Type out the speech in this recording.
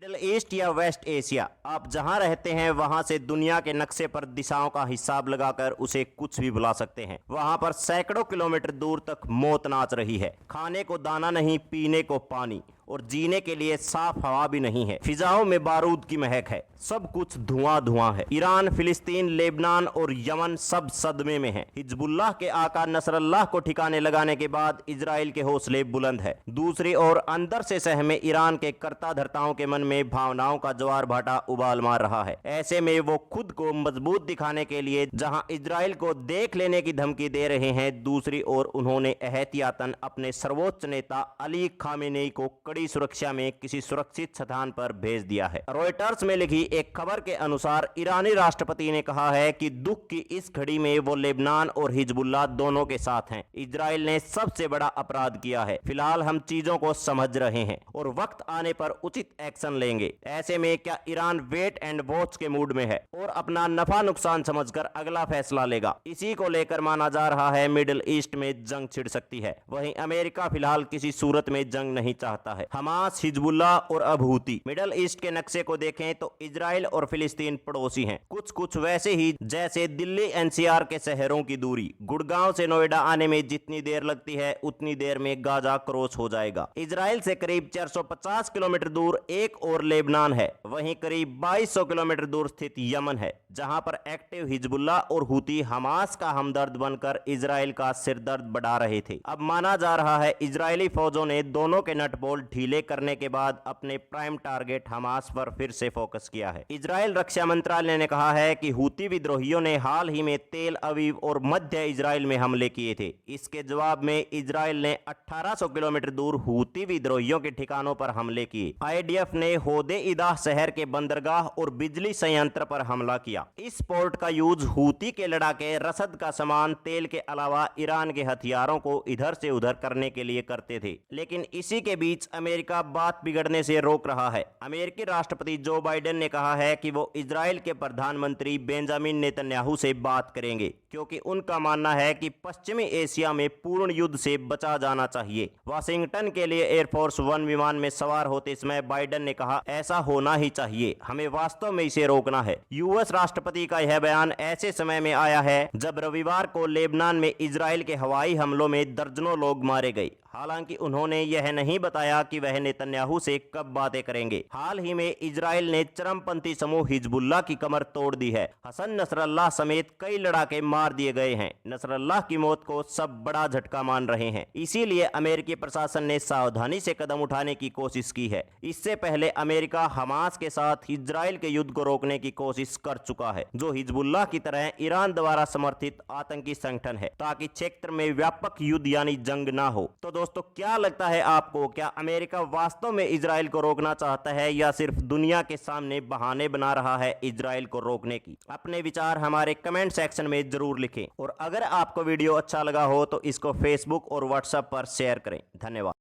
Middle east या waste Asia, आप जहां रहते हैं वहां से दुनिया के नक्शे पर दिशाओं का हिसाब लगाकर उसे कुछ भी बुला सकते हैं। वहां पर सैकड़ों किलोमीटर दूर तक मौत नाच रही है। खाने को दाना नहीं, पीने को पानी और जीने के लिए साफ हवा भी नहीं है। फिजाओं में बारूद की महक है, सब कुछ धुआं धुआं है। ईरान, फिलिस्तीन, लेबनान और यमन सब सदमे में हैं। हिजबुल्लाह के आका नसरल्लाह को ठिकाने लगाने के बाद इजराइल के हौसले बुलंद है। दूसरी ओर अंदर से सहमे ईरान के कर्ता धर्ताओं के मन में भावनाओं का ज्वार भाटा उबाल मार रहा है। ऐसे में वो खुद को मजबूत दिखाने के लिए जहां इजराइल को देख लेने की धमकी दे रहे हैं, दूसरी ओर उन्होंने एहतियातन अपने सर्वोच्च नेता अली खामेनेई को कड़ी सुरक्षा में किसी सुरक्षित स्थान पर भेज दिया है। रॉयटर्स में लिखी एक खबर के अनुसार ईरानी राष्ट्रपति ने कहा है कि दुख की इस घड़ी में वो लेबनान और हिजबुल्लाह दोनों के साथ हैं। इजराइल ने सबसे बड़ा अपराध किया है। फिलहाल हम चीजों को समझ रहे हैं और वक्त आने पर उचित एक्शन लेंगे। ऐसे में क्या ईरान वेट एंड वॉच के मूड में है और अपना नफा नुकसान समझकर अगला फैसला लेगा? इसी को लेकर माना जा रहा है मिडिल ईस्ट में जंग छिड़ सकती है। वहीं अमेरिका फिलहाल किसी सूरत में जंग नहीं चाहता है। हमास, हिजबुल्लाह और अब हूती। मिडिल ईस्ट के नक्शे को देखें तो इजराइल और फिलिस्तीन पड़ोसी हैं, कुछ वैसे ही जैसे दिल्ली एनसीआर के शहरों की दूरी। गुड़गांव से नोएडा आने में जितनी देर लगती है उतनी देर में गाजा क्रॉस हो जाएगा। इजराइल से करीब 450 किलोमीटर दूर एक और लेबनान है। वहीं करीब 2200 किलोमीटर दूर स्थित यमन है, जहां पर एक्टिव हिजबुल्लाह और हूती हमास का हमदर्द बनकर इजराइल का सिरदर्द बढ़ा रहे थे। अब माना जा रहा है इजरायली फौजों ने दोनों के नट बोल्ट ढीले करने के बाद अपने प्राइम टारगेट हमास पर फिर से फोकस किया है। इजरायल रक्षा मंत्रालय ने कहा है कि हूती विद्रोहियों ने हाल ही में तेल अवीव और मध्य इजराइल में हमले किए थे। इसके जवाब में इजराइल ने 1800 किलोमीटर दूर हूती विद्रोहियों के ठिकानों पर हमले किए। आईडीएफ ने होदे इदा शहर के बंदरगाह और बिजली संयंत्र पर हमला किया। इस पोर्ट का यूज हूती के लड़ाके रसद का सामान, तेल के अलावा ईरान के हथियारों को इधर से उधर करने के लिए करते थे। लेकिन इसी के बीच अमेरिका बात बिगड़ने से रोक रहा है। अमेरिकी राष्ट्रपति जो बाइडेन ने कहा है कि वो इजराइल के प्रधानमंत्री बेंजामिन नेतन्याहू से बात करेंगे, क्योंकि उनका मानना है कि पश्चिमी एशिया में पूर्ण युद्ध से बचा जाना चाहिए। वाशिंगटन के लिए एयरफोर्स वन विमान में सवार होते समय बाइडेन ने कहा, ऐसा होना ही चाहिए, हमें वास्तव में इसे रोकना है। यूएस राष्ट्रपति का यह बयान ऐसे समय में आया है जब रविवार को लेबनान में इजराइल के हवाई हमलों में दर्जनों लोग मारे गए। हालांकि उन्होंने यह नहीं बताया कि वह नेतन्याहू से कब बातें करेंगे। हाल ही में इजराइल ने चरमपंथी समूह हिजबुल्लाह की कमर तोड़ दी है। हसन नसरल्लाह समेत कई लड़ाके मार दिए गए हैं। नसरल्लाह की मौत को सब बड़ा झटका मान रहे हैं। इसीलिए अमेरिकी प्रशासन ने सावधानी से कदम उठाने की कोशिश की है। इससे पहले अमेरिका हमास के साथ इजराइल के युद्ध को रोकने की कोशिश कर चुका है, जो हिजबुल्लाह की तरह ईरान द्वारा समर्थित आतंकी संगठन है, ताकि क्षेत्र में व्यापक युद्ध यानी जंग ना हो। तो दोस्तों, क्या लगता है आपको? क्या अमेरिका वास्तव में इजराइल को रोकना चाहता है या सिर्फ दुनिया के सामने बहाने बना रहा है इजराइल को रोकने की? अपने विचार हमारे कमेंट सेक्शन में जरूर लिखें और अगर आपको वीडियो अच्छा लगा हो तो इसको फेसबुक और व्हाट्सएप पर शेयर करें। धन्यवाद।